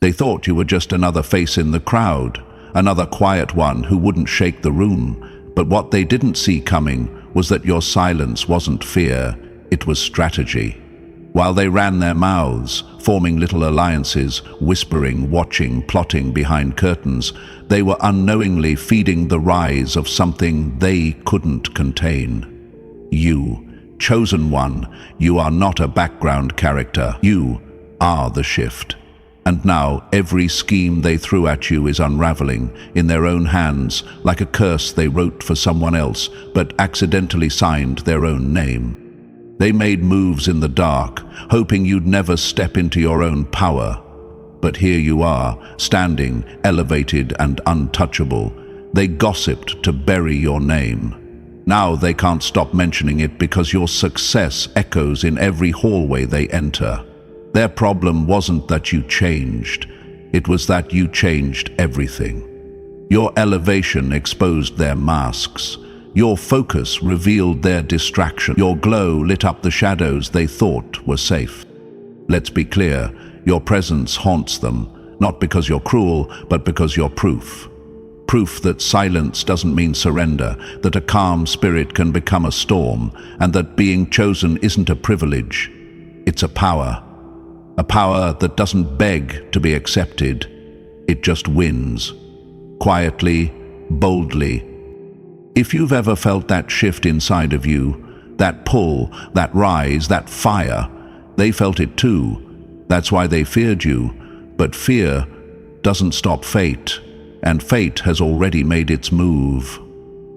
They thought you were just another face in the crowd, another quiet one who wouldn't shake the room. But what they didn't see coming was that your silence wasn't fear, it was strategy. While they ran their mouths, forming little alliances, whispering, watching, plotting behind curtains, they were unknowingly feeding the rise of something they couldn't contain. You, chosen one, you are not a background character. You are the shift. And now every scheme they threw at you is unraveling in their own hands, like a curse they wrote for someone else, but accidentally signed their own name. They made moves in the dark, hoping you'd never step into your own power. But here you are, standing, elevated and untouchable. They gossiped to bury your name. Now they can't stop mentioning it because your success echoes in every hallway they enter. Their problem wasn't that you changed, it was that you changed everything. Your elevation exposed their masks. Your focus revealed their distraction. Your glow lit up the shadows they thought were safe. Let's be clear, your presence haunts them, not because you're cruel, but because you're proof. Proof that silence doesn't mean surrender, that a calm spirit can become a storm, and that being chosen isn't a privilege, it's a power. A power that doesn't beg to be accepted, it just wins. Quietly, boldly. If you've ever felt that shift inside of you, that pull, that rise, that fire, they felt it too. That's why they feared you. But fear doesn't stop fate, and fate has already made its move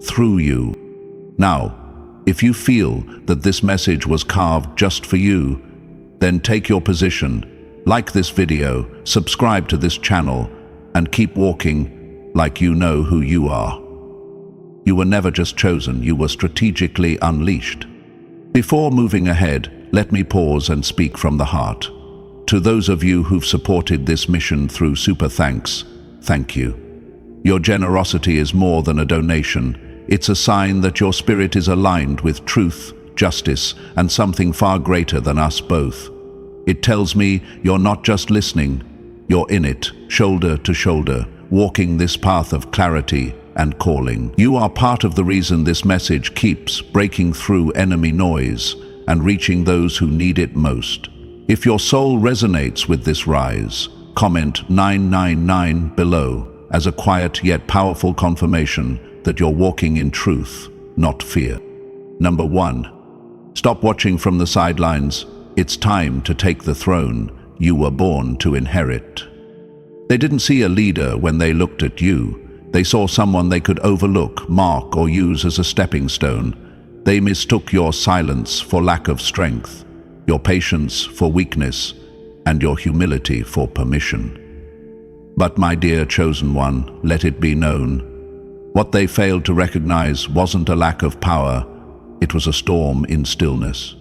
through you. Now, if you feel that this message was carved just for you, then take your position, like this video, subscribe to this channel, and keep walking like you know who you are. You were never just chosen, you were strategically unleashed. Before moving ahead, let me pause and speak from the heart. To those of you who've supported this mission through super thanks, thank you. Your generosity is more than a donation. It's a sign that your spirit is aligned with truth, justice, and something far greater than us both. It tells me you're not just listening, you're in it, shoulder to shoulder, walking this path of clarity and calling. You are part of the reason this message keeps breaking through enemy noise and reaching those who need it most. If your soul resonates with this rise, comment 999 below as a quiet yet powerful confirmation that you're walking in truth, not fear. Number 1. Stop watching from the sidelines. It's time to take the throne you were born to inherit. They didn't see a leader when they looked at you. They saw someone they could overlook, mark, or use as a stepping stone. They mistook your silence for lack of strength, your patience for weakness, and your humility for permission. But my dear chosen one, let it be known, what they failed to recognize wasn't a lack of power, it was a storm in stillness.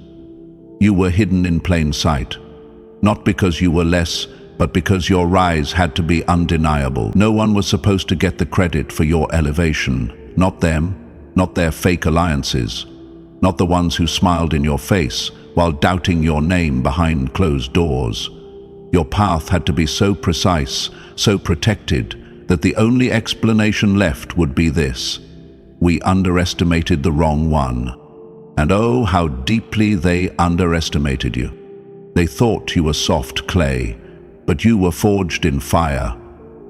You were hidden in plain sight, not because you were less, but because your rise had to be undeniable. No one was supposed to get the credit for your elevation. Not them, not their fake alliances, not the ones who smiled in your face while doubting your name behind closed doors. Your path had to be so precise, so protected, that the only explanation left would be this: we underestimated the wrong one. And oh, how deeply they underestimated you. They thought you were soft clay, but you were forged in fire.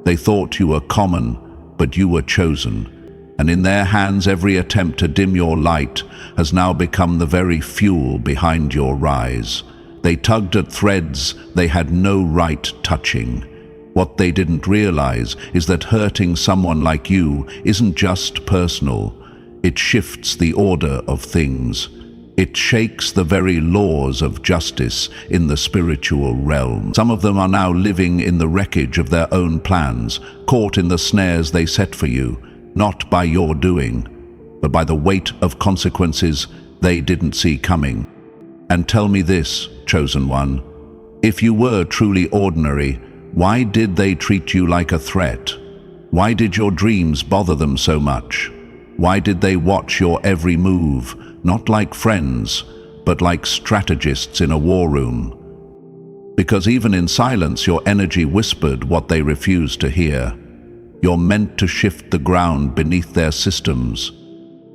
They thought you were common, but you were chosen. And in their hands, every attempt to dim your light has now become the very fuel behind your rise. They tugged at threads they had no right touching. What they didn't realize is that hurting someone like you isn't just personal. It shifts the order of things. It shakes the very laws of justice in the spiritual realm. Some of them are now living in the wreckage of their own plans, caught in the snares they set for you, not by your doing, but by the weight of consequences they didn't see coming. And tell me this, chosen one, if you were truly ordinary, why did they treat you like a threat? Why did your dreams bother them so much? Why did they watch your every move? Not like friends, but like strategists in a war room. Because even in silence, your energy whispered what they refused to hear. You're meant to shift the ground beneath their systems.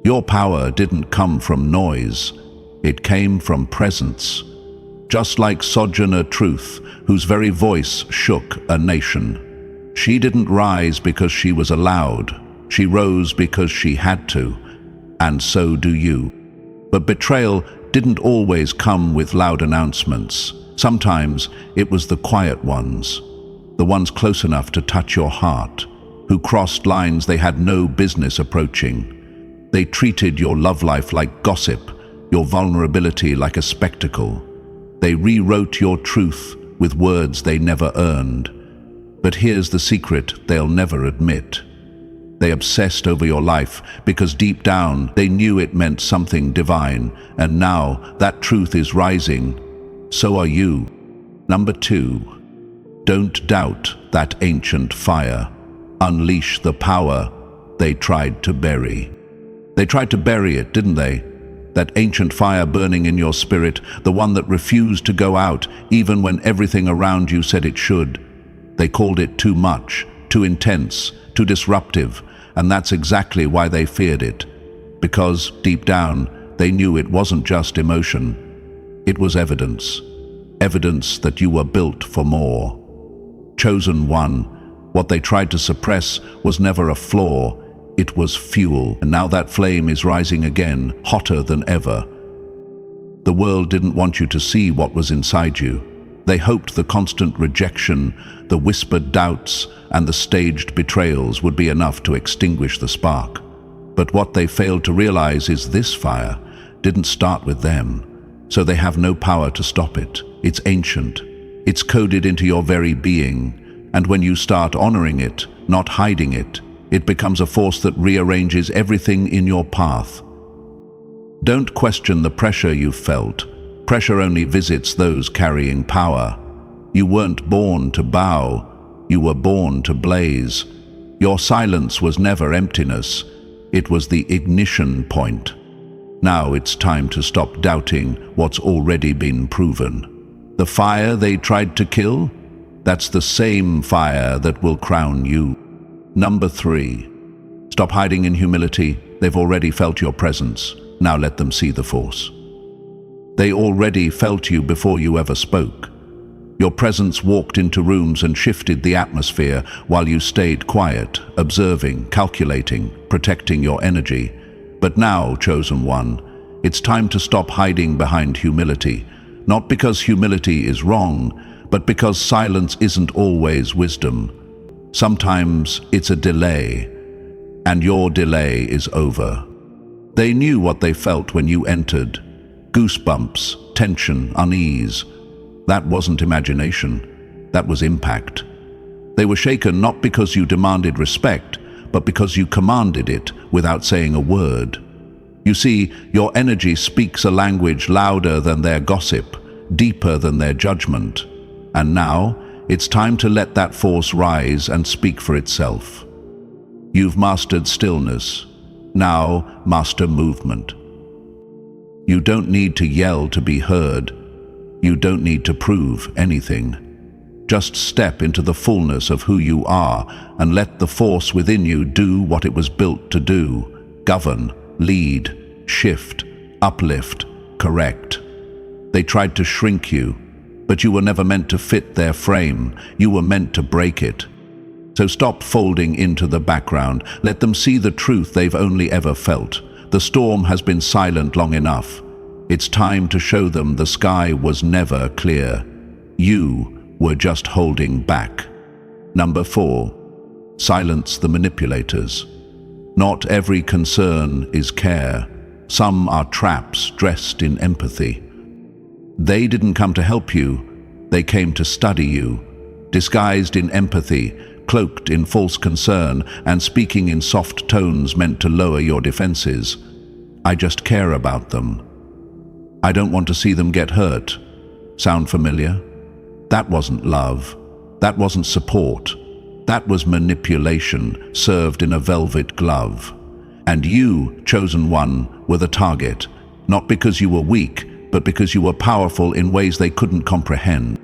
Your power didn't come from noise, it came from presence. Just like Sojourner Truth, whose very voice shook a nation. She didn't rise because she was allowed, she rose because she had to, and so do you. But betrayal didn't always come with loud announcements. Sometimes it was the quiet ones, the ones close enough to touch your heart, who crossed lines they had no business approaching. They treated your love life like gossip, your vulnerability like a spectacle. They rewrote your truth with words they never earned. But here's the secret they'll never admit. They obsessed over your life because deep down they knew it meant something divine, and now that truth is rising. So are you. Number 2, don't doubt that ancient fire. Unleash the power they tried to bury. They tried to bury it, didn't they? That ancient fire burning in your spirit, the one that refused to go out even when everything around you said it should. They called it too much, too intense, too disruptive, and that's exactly why they feared it. Because deep down, they knew it wasn't just emotion. It was evidence. Evidence that you were built for more. Chosen one, what they tried to suppress was never a flaw, it was fuel. And now that flame is rising again, hotter than ever. The world didn't want you to see what was inside you. They hoped the constant rejection, the whispered doubts, and the staged betrayals would be enough to extinguish the spark. But what they failed to realize is this fire didn't start with them, so they have no power to stop it. It's ancient. It's coded into your very being, and when you start honoring it, not hiding it, it becomes a force that rearranges everything in your path. Don't question the pressure you've felt. Pressure only visits those carrying power. You weren't born to bow, you were born to blaze. Your silence was never emptiness, it was the ignition point. Now it's time to stop doubting what's already been proven. The fire they tried to kill, that's the same fire that will crown you. Number 3, stop hiding in humility. They've already felt your presence. Now let them see the force. They already felt you before you ever spoke. Your presence walked into rooms and shifted the atmosphere while you stayed quiet, observing, calculating, protecting your energy. But now, chosen one, it's time to stop hiding behind humility. Not because humility is wrong, but because silence isn't always wisdom. Sometimes it's a delay, and your delay is over. They knew what they felt when you entered. Goosebumps, tension, unease. That wasn't imagination, that was impact. They were shaken not because you demanded respect, but because you commanded it without saying a word. You see, your energy speaks a language louder than their gossip, deeper than their judgment. And now, it's time to let that force rise and speak for itself. You've mastered stillness. Now, master movement. You don't need to yell to be heard. You don't need to prove anything. Just step into the fullness of who you are and let the force within you do what it was built to do. Govern, lead, shift, uplift, correct. They tried to shrink you, but you were never meant to fit their frame. You were meant to break it. So stop folding into the background. Let them see the truth they've only ever felt. The storm has been silent long enough. It's time to show them the sky was never clear. You were just holding back. Number 4, silence the manipulators. Not every concern is care. Some are traps dressed in empathy. They didn't come to help you, they came to study you, disguised in empathy, cloaked in false concern, and speaking in soft tones meant to lower your defenses. I just care about them. I don't want to see them get hurt. Sound familiar? That wasn't love. That wasn't support. That was manipulation served in a velvet glove. And you, chosen one, were the target, not because you were weak, but because you were powerful in ways they couldn't comprehend.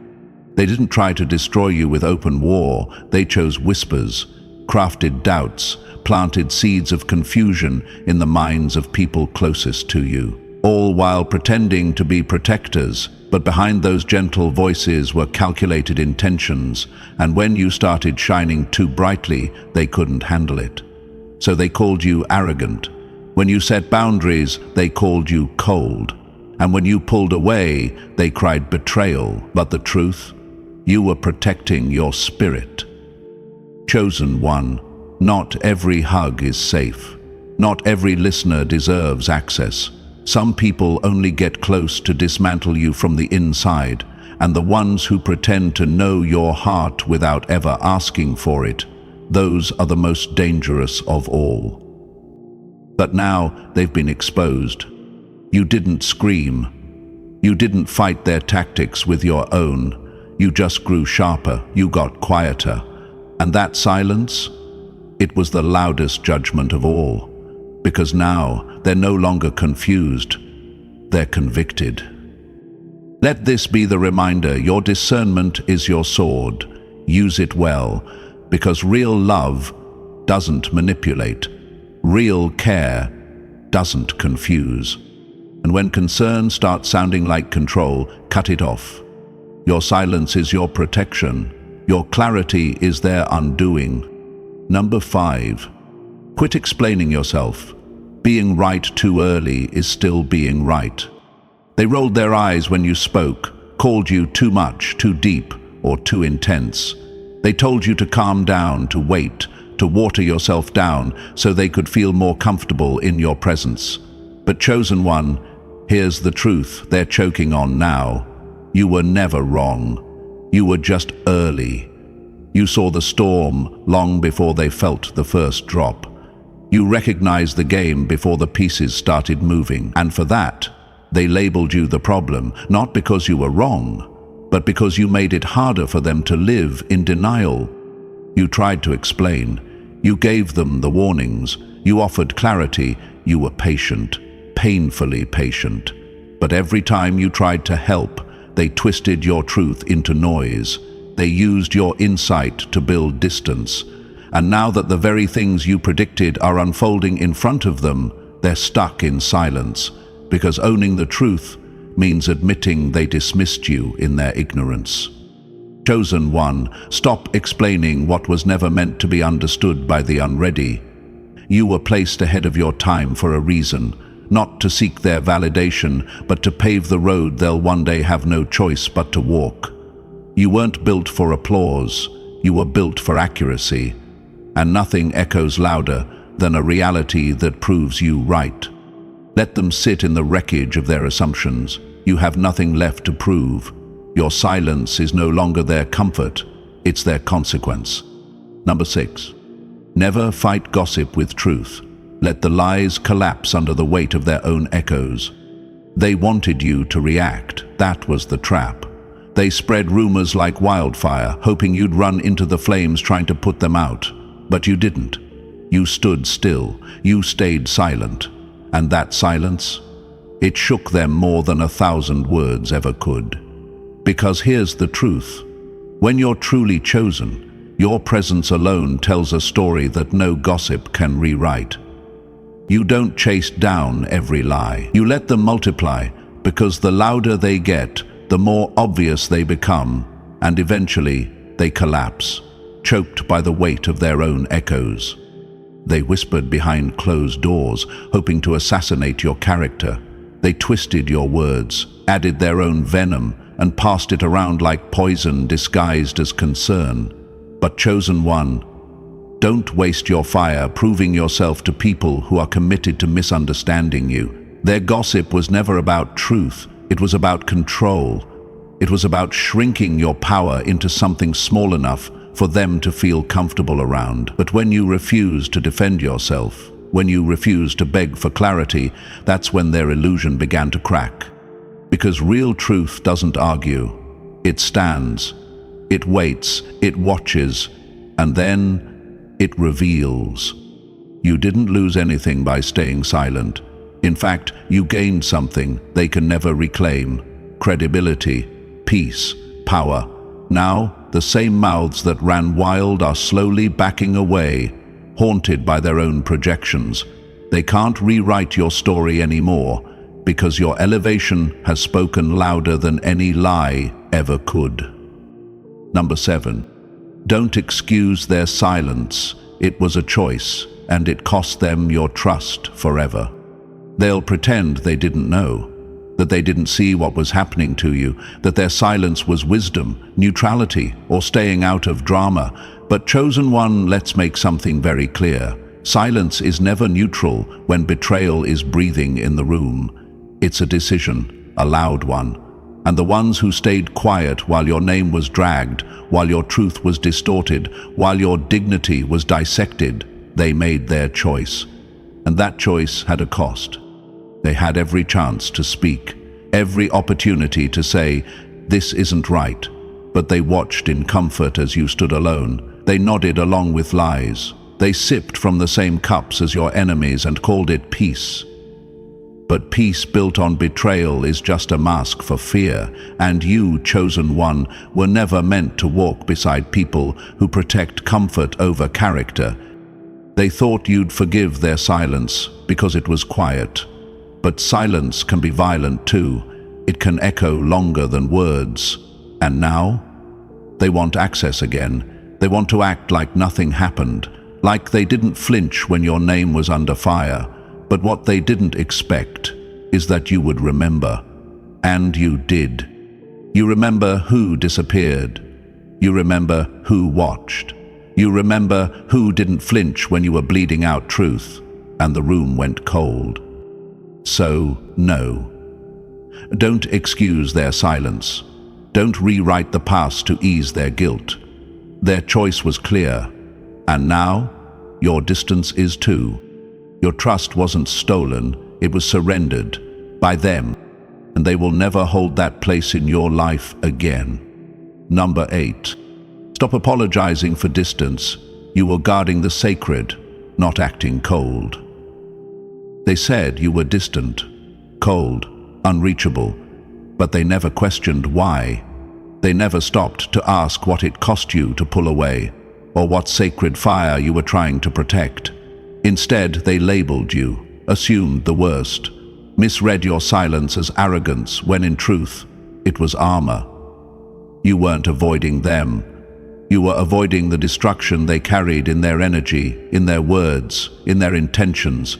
They didn't try to destroy you with open war. They chose whispers, crafted doubts, planted seeds of confusion in the minds of people closest to you, all while pretending to be protectors. But behind those gentle voices were calculated intentions, and when you started shining too brightly, they couldn't handle it. So they called you arrogant. When you set boundaries, they called you cold. And when you pulled away, they cried betrayal. But the truth? You were protecting your spirit. Chosen one, not every hug is safe. Not every listener deserves access. Some people only get close to dismantle you from the inside, and the ones who pretend to know your heart without ever asking for it, those are the most dangerous of all. But now they've been exposed. You didn't scream. You didn't fight their tactics with your own. You just grew sharper, you got quieter. And that silence? It was the loudest judgment of all. Because now they're no longer confused, they're convicted. Let this be the reminder: your discernment is your sword. Use it well, because real love doesn't manipulate. Real care doesn't confuse. And when concern starts sounding like control, cut it off. Your silence is your protection. Your clarity is their undoing. Number 5. Quit explaining yourself. Being right too early is still being right. They rolled their eyes when you spoke, called you too much, too deep, or too intense. They told you to calm down, to wait, to water yourself down so they could feel more comfortable in your presence. But chosen one, here's the truth they're choking on now. You were never wrong. You were just early. You saw the storm long before they felt the first drop. You recognized the game before the pieces started moving, and for that, they labeled you the problem, not because you were wrong, but because you made it harder for them to live in denial. You tried to explain. You gave them the warnings. You offered clarity. You were patient, painfully patient. But every time you tried to help, they twisted your truth into noise. They used your insight to build distance. And now that the very things you predicted are unfolding in front of them, they're stuck in silence, because owning the truth means admitting they dismissed you in their ignorance. Chosen one, stop explaining what was never meant to be understood by the unready. You were placed ahead of your time for a reason, not to seek their validation, but to pave the road they'll one day have no choice but to walk. You weren't built for applause, you were built for accuracy, and nothing echoes louder than a reality that proves you right. Let them sit in the wreckage of their assumptions. You have nothing left to prove. Your silence is no longer their comfort, it's their consequence. Number 6. Never fight gossip with truth. Let the lies collapse under the weight of their own echoes. They wanted you to react. That was the trap. They spread rumors like wildfire, hoping you'd run into the flames trying to put them out. But you didn't. You stood still. You stayed silent. And that silence? It shook them more than 1,000 words ever could. Because here's the truth. When you're truly chosen, your presence alone tells a story that no gossip can rewrite. You don't chase down every lie. You let them multiply, because the louder they get, the more obvious they become, and eventually they collapse, choked by the weight of their own echoes. They whispered behind closed doors, hoping to assassinate your character. They twisted your words, added their own venom, and passed it around like poison disguised as concern. But chosen one, don't waste your fire proving yourself to people who are committed to misunderstanding you. Their gossip was never about truth. It was about control. It was about shrinking your power into something small enough for them to feel comfortable around. But when you refuse to defend yourself, when you refuse to beg for clarity, that's when their illusion began to crack. Because real truth doesn't argue. It stands. It waits. It watches. And then it reveals. You didn't lose anything by staying silent. In fact, you gained something they can never reclaim: credibility, peace, power. Now, the same mouths that ran wild are slowly backing away, haunted by their own projections. They can't rewrite your story anymore, because your elevation has spoken louder than any lie ever could. Number 7. Don't excuse their silence. It was a choice, and it cost them your trust forever. They'll pretend they didn't know, that they didn't see what was happening to you, that their silence was wisdom, neutrality, or staying out of drama. But Chosen One, let's make something very clear. Silence is never neutral when betrayal is breathing in the room. It's a decision, a loud one. And the ones who stayed quiet while your name was dragged, while your truth was distorted, while your dignity was dissected, they made their choice. And that choice had a cost. They had every chance to speak, every opportunity to say, "This isn't right." But they watched in comfort as you stood alone. They nodded along with lies. They sipped from the same cups as your enemies and called it peace. But peace built on betrayal is just a mask for fear, and you, Chosen One, were never meant to walk beside people who protect comfort over character. They thought you'd forgive their silence because it was quiet. But silence can be violent too. It can echo longer than words. And now? They want access again. They want to act like nothing happened, like they didn't flinch when your name was under fire. But what they didn't expect is that you would remember. And you did. You remember who disappeared. You remember who watched. You remember who didn't flinch when you were bleeding out truth, and the room went cold. So, no. Don't excuse their silence. Don't rewrite the past to ease their guilt. Their choice was clear, and now your distance is too. Your trust wasn't stolen, it was surrendered by them, and they will never hold that place in your life again. Number 8. Stop apologizing for distance. You were guarding the sacred, not acting cold. They said you were distant, cold, unreachable, but they never questioned why. They never stopped to ask what it cost you to pull away, or what sacred fire you were trying to protect. Instead, they labeled you, assumed the worst, misread your silence as arrogance when in truth, it was armor. You weren't avoiding them. You were avoiding the destruction they carried in their energy, in their words, in their intentions,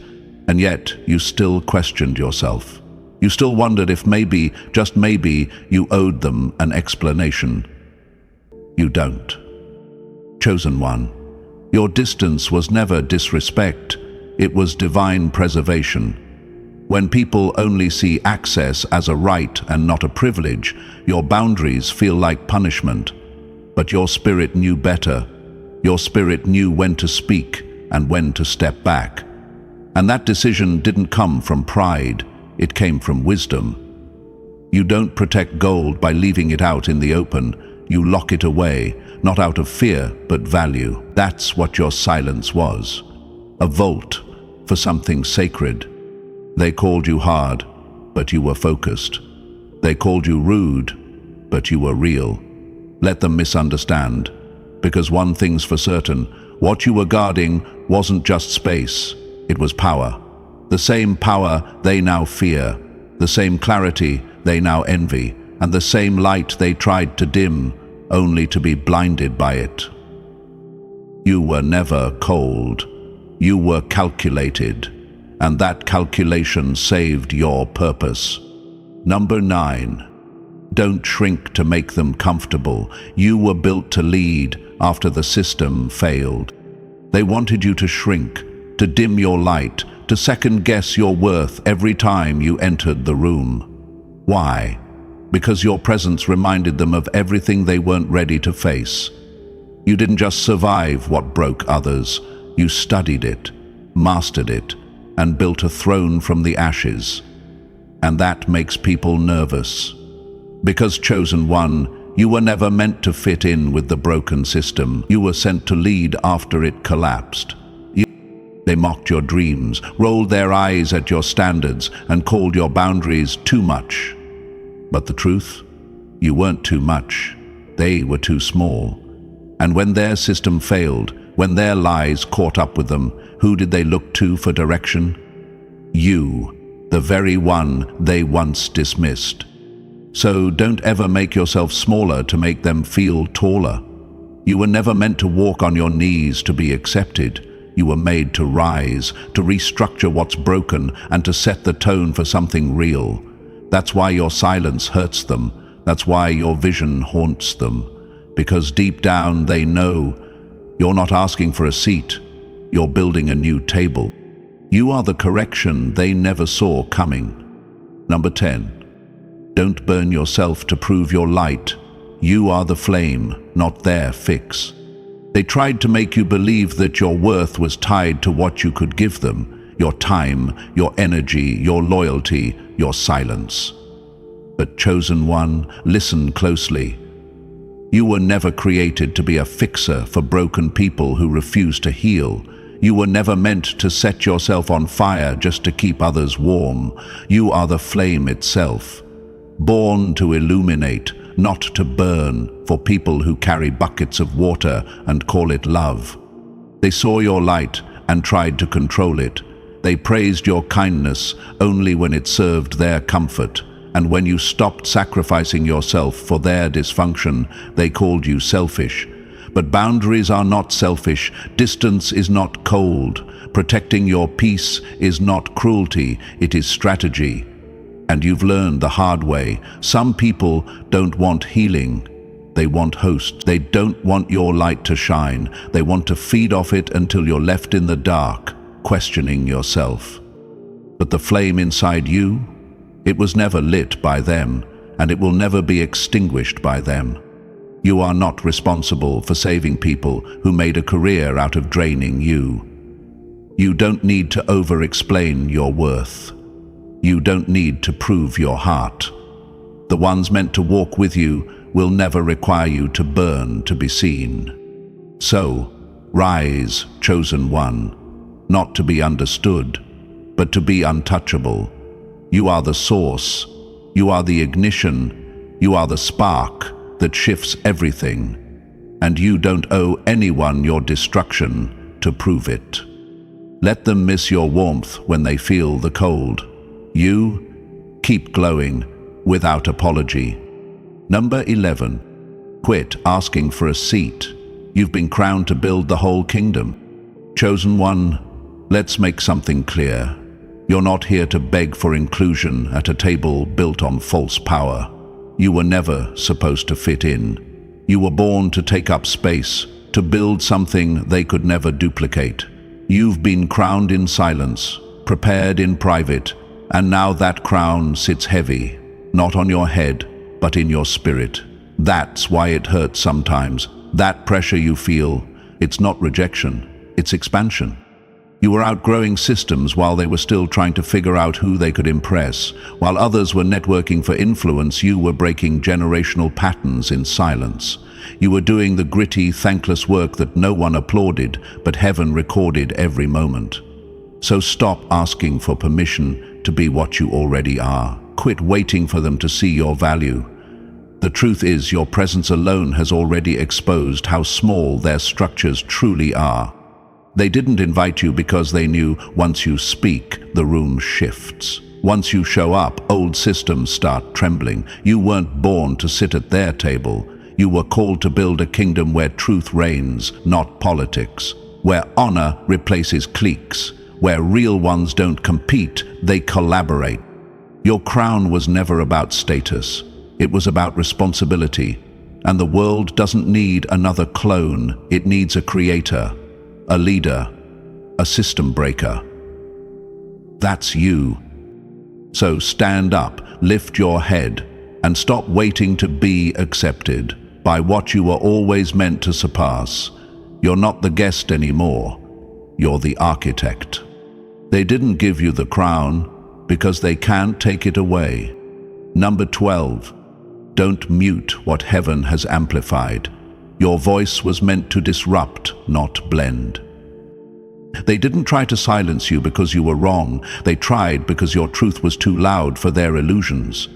and yet you still questioned yourself. You still wondered if maybe, just maybe, you owed them an explanation. You don't. Chosen One. Your distance was never disrespect, it was divine preservation. When people only see access as a right and not a privilege, your boundaries feel like punishment. But your spirit knew better. Your spirit knew when to speak and when to step back. And that decision didn't come from pride, it came from wisdom. You don't protect gold by leaving it out in the open. You lock it away, not out of fear, but value. That's what your silence was. A vault for something sacred. They called you hard, but you were focused. They called you rude, but you were real. Let them misunderstand, because one thing's for certain, what you were guarding wasn't just space, it was power. The same power they now fear, the same clarity they now envy, and the same light they tried to dim, only to be blinded by it. You were never cold. You were calculated, and that calculation saved your purpose. Number 9. Don't shrink to make them comfortable. You were built to lead after the system failed. They wanted you to shrink, to dim your light, to second-guess your worth every time you entered the room. Why? Because your presence reminded them of everything they weren't ready to face. You didn't just survive what broke others, you studied it, mastered it, and built a throne from the ashes. And that makes people nervous. Because Chosen One, you were never meant to fit in with the broken system. You were sent to lead after it collapsed. They mocked your dreams, rolled their eyes at your standards, and called your boundaries too much. But the truth? You weren't too much. They were too small. And when their system failed, when their lies caught up with them, who did they look to for direction? You, the very one they once dismissed. So don't ever make yourself smaller to make them feel taller. You were never meant to walk on your knees to be accepted. You were made to rise, to restructure what's broken, and to set the tone for something real. That's why your silence hurts them. That's why your vision haunts them. Because deep down they know you're not asking for a seat. You're building a new table. You are the correction they never saw coming. Number 10. Don't burn yourself to prove your light. You are the flame, not their fix. They tried to make you believe that your worth was tied to what you could give them, your time, your energy, your loyalty, your silence. But chosen one, listen closely. You were never created to be a fixer for broken people who refuse to heal. You were never meant to set yourself on fire just to keep others warm. You are the flame itself, born to illuminate, not to burn, for people who carry buckets of water and call it love. They saw your light and tried to control it. They praised your kindness only when it served their comfort. And when you stopped sacrificing yourself for their dysfunction, they called you selfish. But boundaries are not selfish. Distance is not cold. Protecting your peace is not cruelty, it is strategy. And you've learned the hard way. Some people don't want healing. They want hosts. They don't want your light to shine. They want to feed off it until you're left in the dark, questioning yourself. But the flame inside you, it was never lit by them, and it will never be extinguished by them. You are not responsible for saving people who made a career out of draining you. You don't need to over-explain your worth. You don't need to prove your heart. The ones meant to walk with you will never require you to burn to be seen. So, rise, chosen one, not to be understood, but to be untouchable. You are the source. You are the ignition. You are the spark that shifts everything. And you don't owe anyone your destruction to prove it. Let them miss your warmth when they feel the cold. You keep glowing without apology. Number 11. Quit asking for a seat. You've been crowned to build the whole kingdom. Chosen one, let's make something clear. You're not here to beg for inclusion at a table built on false power. You were never supposed to fit in. You were born to take up space, to build something they could never duplicate. You've been crowned in silence, prepared in private, and now that crown sits heavy, not on your head, but in your spirit. That's why it hurts sometimes. That pressure you feel, it's not rejection, it's expansion. You were outgrowing systems while they were still trying to figure out who they could impress. While others were networking for influence, you were breaking generational patterns in silence. You were doing the gritty, thankless work that no one applauded, but heaven recorded every moment. So stop asking for permission to be what you already are. Quit waiting for them to see your value. The truth is, your presence alone has already exposed how small their structures truly are. They didn't invite you because they knew once you speak, the room shifts. Once you show up, old systems start trembling. You weren't born to sit at their table. You were called to build a kingdom where truth reigns, not politics. Where honor replaces cliques. Where real ones don't compete, they collaborate. Your crown was never about status. It was about responsibility. And the world doesn't need another clone. It needs a creator. A leader, a system breaker. That's you. So stand up, lift your head, and stop waiting to be accepted by what you were always meant to surpass. You're not the guest anymore. You're the architect. They didn't give you the crown because they can't take it away. Number 12. Don't mute what heaven has amplified. Your voice was meant to disrupt, not blend. They didn't try to silence you because you were wrong. They tried because your truth was too loud for their illusions.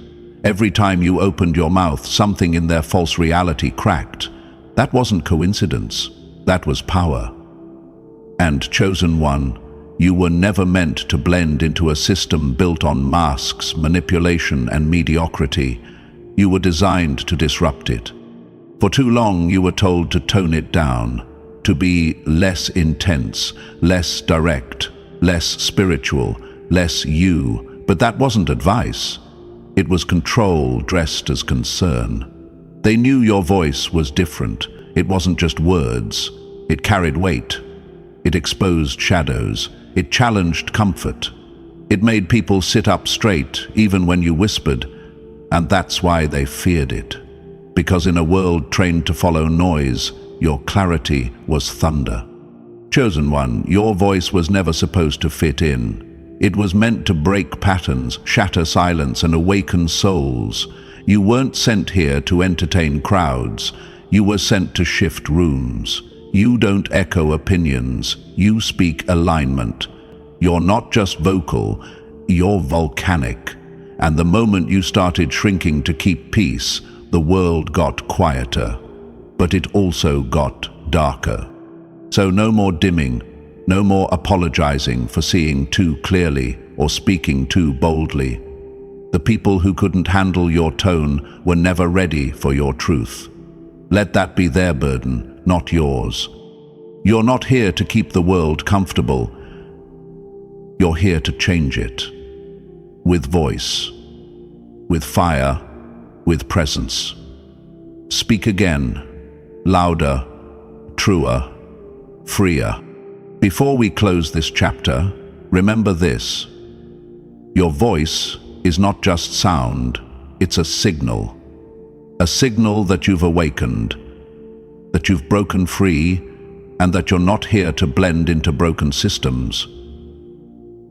Every time you opened your mouth, something in their false reality cracked. That wasn't coincidence. That was power. And chosen one, you were never meant to blend into a system built on masks, manipulation, and mediocrity. You were designed to disrupt it. For too long, you were told to tone it down, to be less intense, less direct, less spiritual, less you. But that wasn't advice. It was control dressed as concern. They knew your voice was different. It wasn't just words. It carried weight. It exposed shadows. It challenged comfort. It made people sit up straight, even when you whispered. And that's why they feared it. Because in a world trained to follow noise, your clarity was thunder. Chosen one, your voice was never supposed to fit in. It was meant to break patterns, shatter silence, and awaken souls. You weren't sent here to entertain crowds. You were sent to shift rooms. You don't echo opinions. You speak alignment. You're not just vocal, you're volcanic. And the moment you started shrinking to keep peace, the world got quieter. But it also got darker. So no more dimming, no more apologizing for seeing too clearly or speaking too boldly. The people who couldn't handle your tone were never ready for your truth. Let that be their burden, not yours. You're not here to keep the world comfortable. You're here to change it. With voice, with fire, with presence. Speak again, louder, truer, freer. Before we close this chapter, remember this. Your voice is not just sound, it's a signal. A signal that you've awakened, that you've broken free, and that you're not here to blend into broken systems.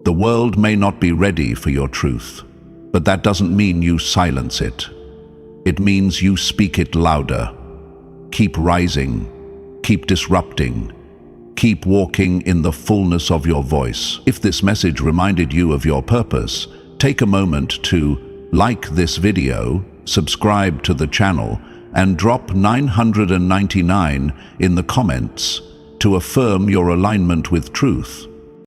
The world may not be ready for your truth, but that doesn't mean you silence it. It means you speak it louder. Keep rising, keep disrupting, keep walking in the fullness of your voice. If this message reminded you of your purpose, take a moment to like this video, subscribe to the channel, and drop 999 in the comments to affirm your alignment with truth.